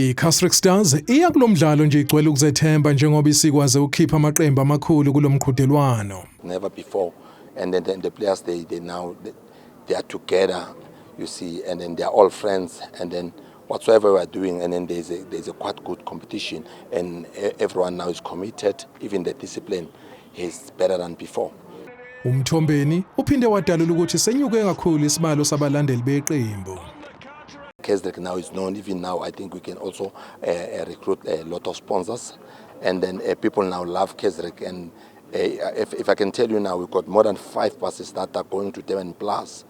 I-weCasric Stars iya kulomdlalo nje igcwele ukuzethemba njengoba isikwaze ukukhipha amaqembu amakhulu kulomqhudelwano. Never before, and then the players they are together, you see, and then they are all friends, and then whatsoever we are doing, and then there's a quite good competition, and everyone now is committed. Even the discipline is better than before. UMthombeni uphinde wadalula ukuthi senyuke kakhulu isibalo sabalandeli beqembu. Kesdrick now is known. Even now, I think we can also recruit a lot of sponsors, and then people now love Kesdrick. And if I can tell you now, we've got more than 5 buses that are going to Durban Plus.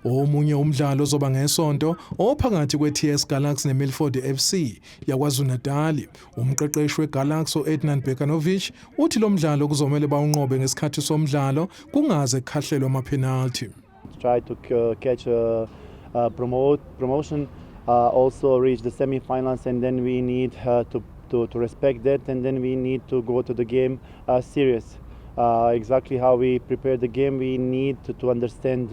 Omunye umdlalo ozoba ngesonto ophakathi kweTS Galaxy neMilford FC yakwaZulu-Natal. Umqeqeshi weGalaxy Nedbank uthi lo mdlalo kuzomela bawunqobe ngesikhathi somdlalo kungaze kukhahlelwe ama-penalty. Try to catch promotion, also reach the semi-finals, and then we need to respect that, and then we need to go to the game serious. Exactly how we prepare the game, we need to understand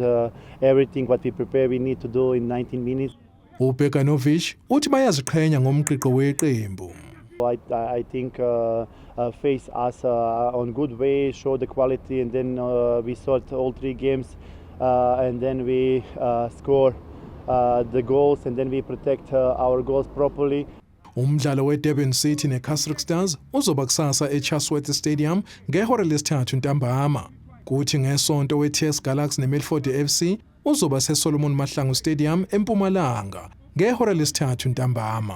everything what we prepare, we need to do in 19 minutes. uBamaqembu uthi bayaziqhenya ngomqiqo weqembu. I think face us on good way, show the quality, and then we sort all 3 games, and then we score the goals, and then we protect our goals properly. Umdlalo weDurban City neCasric Stars uzoba kusasa eChatsworth Stadium ngehora lesithathu ntambama. Kuthi ngesonto weTS Galaxy neMilford FC uzoba seSolomon Mahlangu Stadium eMpumalanga ngehora lesithathu ntambama.